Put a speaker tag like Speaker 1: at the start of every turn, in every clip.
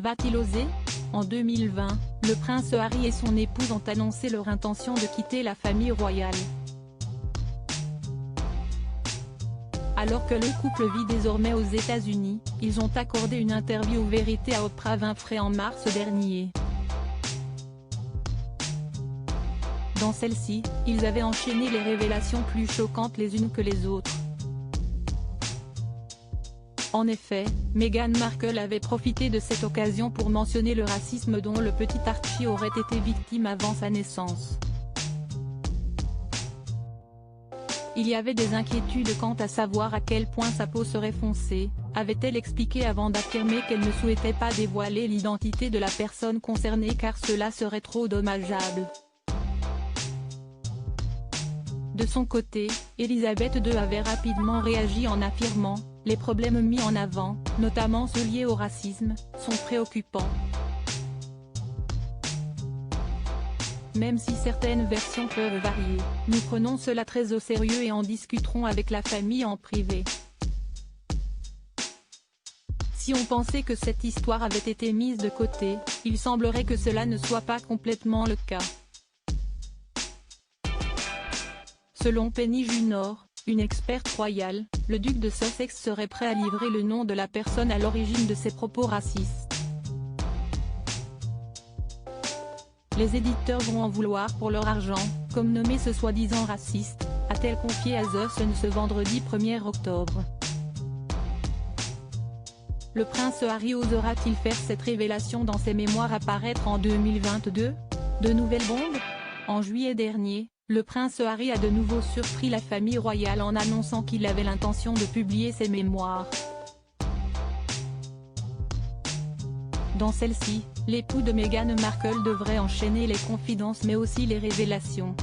Speaker 1: Va-t-il oser? En 2020, le prince Harry et son épouse ont annoncé leur intention de quitter la famille royale. Alors que le couple vit désormais aux États-Unis, ils ont accordé une interview Vérité à Oprah Winfrey en mars dernier. Dans celle-ci, ils avaient enchaîné les révélations plus choquantes les unes que les autres. En effet, Meghan Markle avait profité de cette occasion pour mentionner le racisme dont le petit Archie aurait été victime avant sa naissance. Il y avait des inquiétudes quant à savoir à quel point sa peau serait foncée, avait-elle expliqué avant d'affirmer qu'elle ne souhaitait pas dévoiler l'identité de la personne concernée car cela serait trop dommageable. De son côté, Elisabeth II avait rapidement réagi en affirmant « Les problèmes mis en avant, notamment ceux liés au racisme, sont préoccupants. Même si certaines versions peuvent varier, nous prenons cela très au sérieux et en discuterons avec la famille en privé. » Si on pensait que cette histoire avait été mise de côté, il semblerait que cela ne soit pas complètement le cas. Selon Penny Junor, une experte royale, le duc de Sussex serait prêt à livrer le nom de la personne à l'origine de ses propos racistes. Les éditeurs vont en vouloir pour leur argent, comme nommer ce soi-disant raciste, a-t-elle confié à The Sun ce vendredi 1er octobre. Le prince Harry osera-t-il faire cette révélation dans ses mémoires à paraître en 2022? De nouvelles bombes? En juillet dernier, le prince Harry a de nouveau surpris la famille royale en annonçant qu'il avait l'intention de publier ses mémoires. Dans celle-ci, l'époux de Meghan Markle devrait enchaîner les confidences mais aussi les révélations.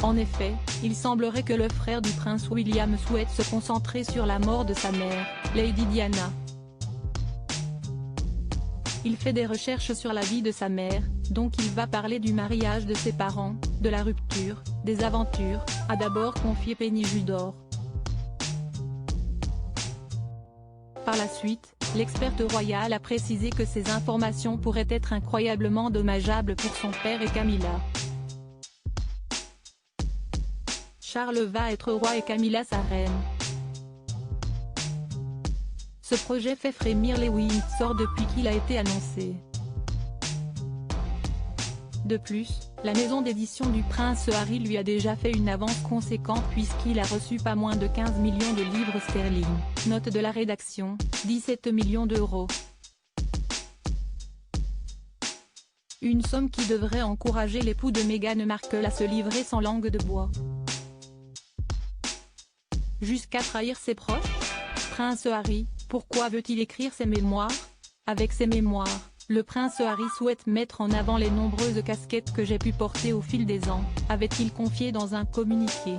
Speaker 1: En effet, il semblerait que le frère du prince William souhaite se concentrer sur la mort de sa mère, Lady Diana. Il fait des recherches sur la vie de sa mère, donc il va parler du mariage de ses parents, de la rupture, des aventures, a d'abord confié Penny Junor. Par la suite, l'experte royale a précisé que ces informations pourraient être incroyablement dommageables pour son père et Camilla. Charles va être roi et Camilla sa reine. Ce projet fait frémir les Windsor depuis qu'il a été annoncé. De plus, la maison d'édition du prince Harry lui a déjà fait une avance conséquente puisqu'il a reçu pas moins de 15 millions de livres sterling, note de la rédaction, 17 millions d'euros. Une somme qui devrait encourager l'époux de Meghan Markle à se livrer sans langue de bois. Jusqu'à trahir ses proches? Prince Harry, pourquoi veut-il écrire ses mémoires? Avec ses mémoires, le prince Harry souhaite mettre en avant les nombreuses casquettes que j'ai pu porter au fil des ans, avait-il confié dans un communiqué.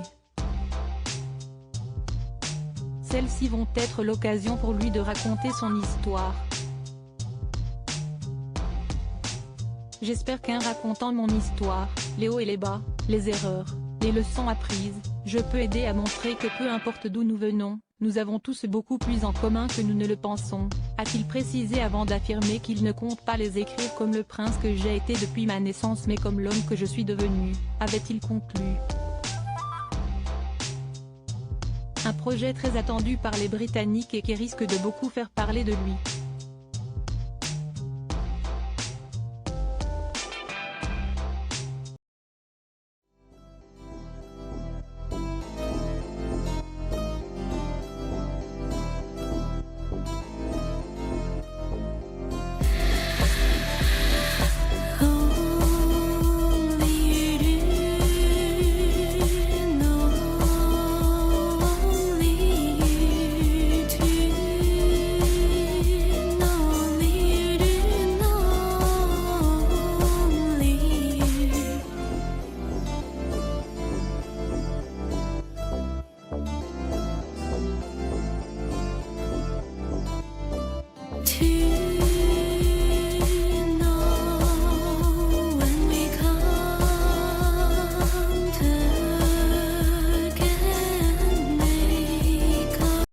Speaker 1: Celles-ci vont être l'occasion pour lui de raconter son histoire. J'espère qu'en racontant mon histoire, les hauts et les bas, les erreurs, les leçons apprises, je peux aider à montrer que peu importe d'où nous venons, nous avons tous beaucoup plus en commun que nous ne le pensons, a-t-il précisé avant d'affirmer qu'il ne compte pas les écrire comme le prince que j'ai été depuis ma naissance mais comme l'homme que je suis devenu, avait-il conclu. Un projet très attendu par les Britanniques et qui risque de beaucoup faire parler de lui.